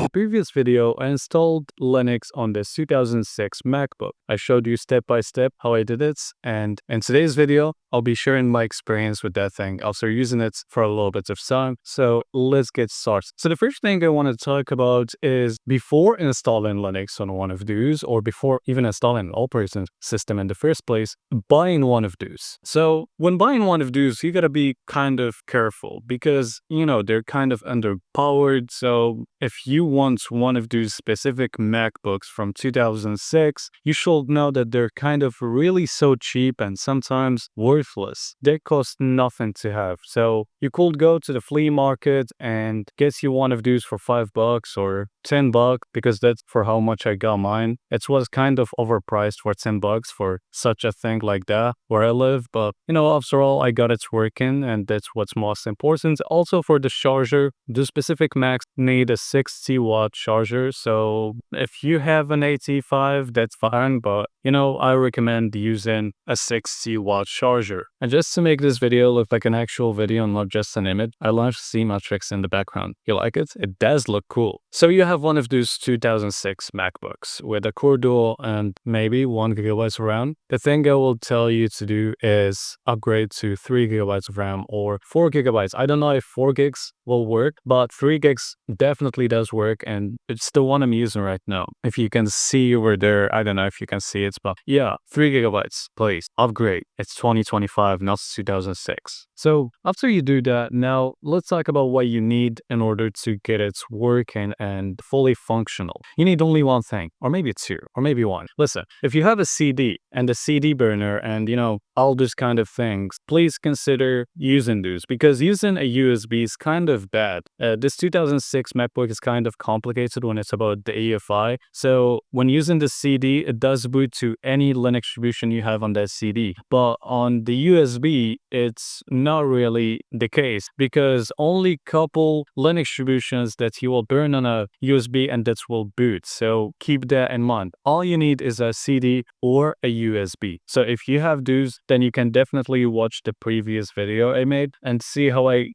the previous video, I installed Linux on this 2006 MacBook. I showed you step by step how I did it, and in today's video, I'll be sharing my experience with that thing after using it for a little bit of time. So let's get started. So the first thing I want to talk about is before installing Linux on one of those, or before even installing an operating system in the first place, buying one of those. So when buying one of those, you gotta be kind of careful because, they're kind of underpowered. So if you want one of those specific MacBooks from 2006, you should know that they're kind of really so cheap and sometimes worthless. They cost nothing to have. So you could go to the flea market and get you one of those for $5 or $10 because that's for how much I got mine. It was kind of overpriced for $10 for such a thing like that where I live. But, after all, I got it working and that's what's most important. Also for the charger, the specific Macs need a 60-watt charger. So if you have an 85, that's fine. But, I recommend using a 60-watt charger. And just to make this video look like an actual video and not just an image, I launched C-Matrix in the background. You like it? It does look cool. So you have one of those 2006 MacBooks with a Core Duo and maybe 1 GB of RAM. The thing I will tell you to do is upgrade to 3 GB of RAM or 4 GB. I don't know if 4 gigs will work, but 3 gigs definitely does work, and it's the one I'm using right now. If you can see over there, I don't know if you can see it, but yeah, 3 GB, please upgrade. It's 2025, not 2006. So after you do that, now let's talk about what you need in order to get it working and fully functional. You need only one thing, or maybe two, or maybe one. Listen, if you have a CD and a CD burner and, all those kind of things, please consider using those because using a USB is kind of bad. This 2006 MacBook is kind of complicated when it's about the EFI. So when using the CD, it does boot to any Linux distribution you have on that CD. But on the USB, it's not really the case because only couple Linux distributions that you will burn on a USB and that will boot. So keep that in mind. All you need is a CD or a USB. So if you have those, then you can definitely watch the previous video I made and see how I,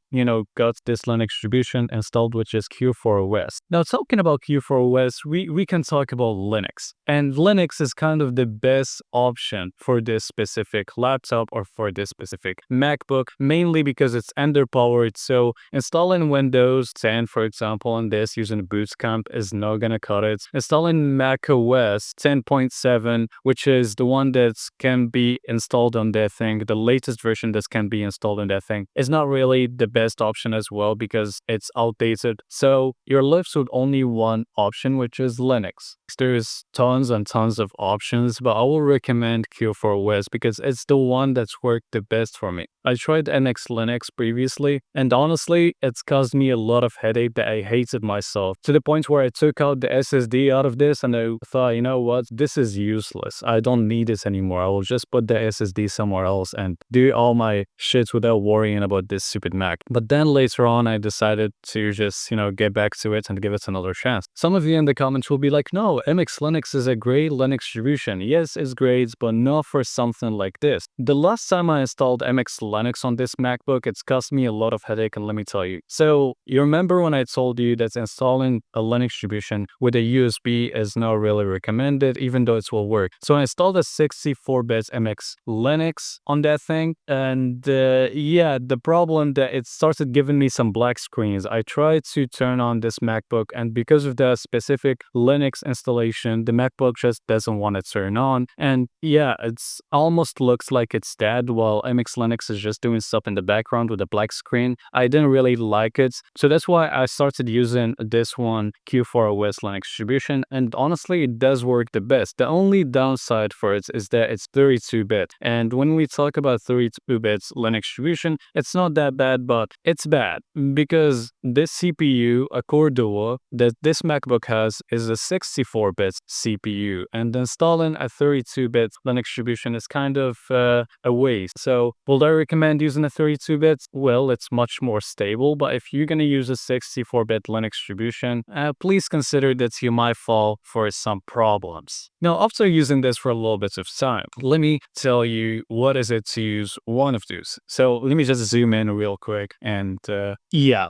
got this Linux distribution installed, which is Q4OS. Now, talking about Q4OS, we can talk about Linux. And Linux is kind of the best option for this specific laptop or for this specific MacBook, mainly because it's underpowered. So installing Windows 10, for example, on this using Boot Camp is not gonna cut it. Installing macOS 10.7, which is the one that can be installed on that thing, the latest version that can be installed on that thing, is not really the best option as well because it's outdated. So you're left with only one option, which is Linux. There's tons and tons of options, but I will recommend Q4OS because it's the one that's worked the best for me. I tried NX Linux previously, and honestly, it's caused me a lot of headache that I hated myself, to the point where I took out the SSD out of this and I thought, you know what, this is useless. I don't need it anymore. I will just put the SSD somewhere else and do all my shit without worrying about this stupid Mac. But then later on, I decided to just, get back to it and give it another chance. Some of you in the comments will be like, no, MX Linux is a great Linux distribution. Yes, it's great, but not for something like this. The last time I installed MX Linux on this MacBook, it's caused me a lot of headache, and let me tell you. So you remember when I told you that installing a Linux distribution with a USB is not really recommended, even though it will work. So I installed a 64-bit MX Linux on that thing, and the problem that it started giving me some black screens. I tried to turn on this MacBook, and because of the specific Linux installation, the MacBook just doesn't want to turn on. And it's almost looks like it's dead while MX Linux is just doing stuff in the background with a black screen. I didn't really like it. So that's why I started using this one, Q4OS Linux distribution. And honestly, it does work the best. The only downside for it is that it's 32-bit. And when we talk about 32-bit Linux distribution, it's not that bad, but it's bad because this CPU, a Core Duo that this MacBook has, is a 64-bit CPU, and installing a 32-bit Linux distribution is kind of a waste. So would I recommend using a 32-bit? Well, it's much more stable, but if you're gonna use a 64-bit Linux distribution, please consider that you might fall for some problems. Now, after using this for a little bit of time, let me tell you what is it to use one of those. So let me just zoom in real quick and let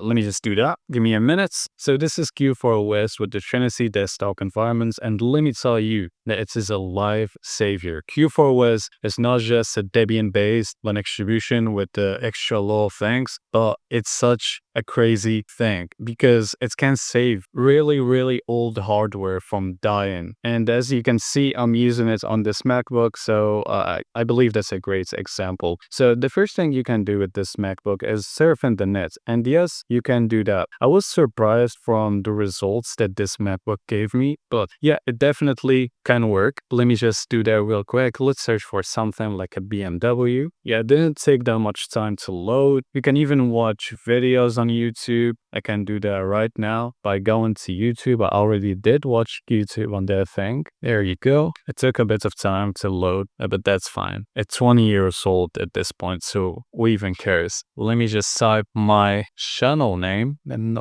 me just do that. Give me a minute. So this is Q4OS with the Trinity desktop environments, and let me tell you that it is a lifesaver. Q4OS is not just a Debian-based Linux distribution with the extra little things, but it's such a crazy thing because it can save really old hardware from dying. And as you can see, I'm using it on this MacBook, so I believe that's a great example. So the first thing you can do with this MacBook is surfing the net, and yes, you can do that. I was surprised from the results that this MacBook gave me, but yeah, it definitely can work. Let me just do that real quick. Let's search for something like a BMW. Yeah, it didn't take that much time to load. You can even watch videos on YouTube. I can do that right now by going to YouTube. I already did watch YouTube on that thing. There you go. It took a bit of time to load, but that's fine. It's 20 years old at this point, so who even cares? Let me just type my channel name and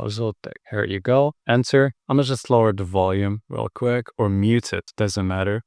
here you go. Enter. I'm gonna just lower the volume real quick or mute it. Doesn't matter.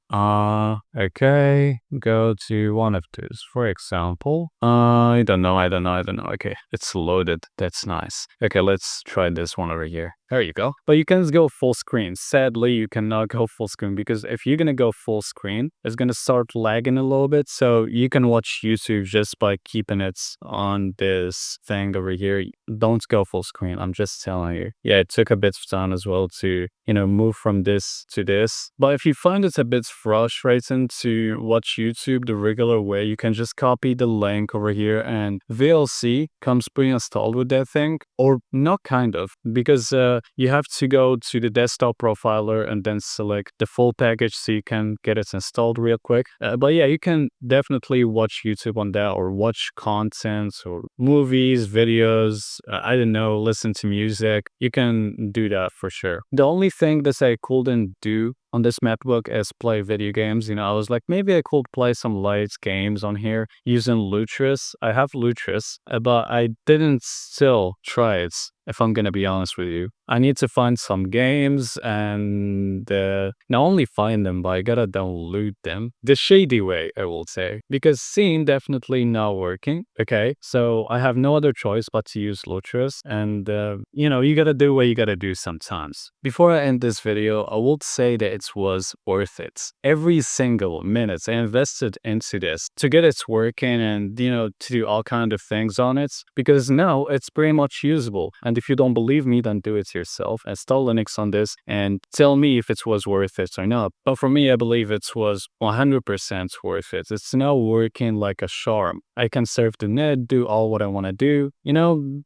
Okay. Go to one of those. For example, I don't know. Okay, it's loaded. That's nice. Okay, let's try this one over here. There you go. But you can just go full screen. Sadly, you cannot go full screen because if you're gonna go full screen, it's gonna start lagging a little bit. So you can watch YouTube just by keeping it on this thing over here. Don't go full screen. I'm just telling you. Yeah, it took a bit of time as well to, move from this to this. But if you find it a bit frustrating to watch YouTube the regular way, you can just copy the link over here, and VLC comes pre-installed with that thing, or not kind of, because you have to go to the desktop profiler and then select the full package so you can get it installed real quick. But yeah, you can definitely watch YouTube on that, or watch content or movies, videos, I don't know, listen to music. You can do that for sure. The only thing that I couldn't do on this MacBook is play video games. I was like, maybe I could play some light games on here using Lutris. I have Lutris, but I didn't still try it, if I'm gonna be honest with you. I need to find some games and not only find them, but I gotta download them the shady way, I will say, because Scene definitely not working. Okay, so I have no other choice but to use Lutris, and you gotta do what you gotta do sometimes. Before I end this video, I would say that it was worth it. Every single minute I invested into this to get it working and to do all kind of things on it, because now it's pretty much usable. And if you don't believe me, then do it yourself. Install Linux on this and tell me if it was worth it or not. But for me, I believe it was 100% worth it. It's now working like a charm. I can surf the net, do all what I want to do.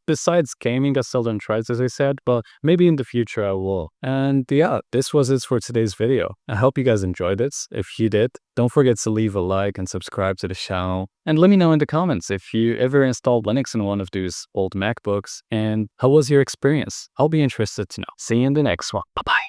Besides gaming, I still don't try it, as I said, but maybe in the future I will. And yeah, this was it for today's video. I hope you guys enjoyed it. If you did, don't forget to leave a like and subscribe to the channel. And let me know in the comments if you ever installed Linux in one of those old MacBooks and how was your experience. I'll be interested to know. See you in the next one. Bye-bye.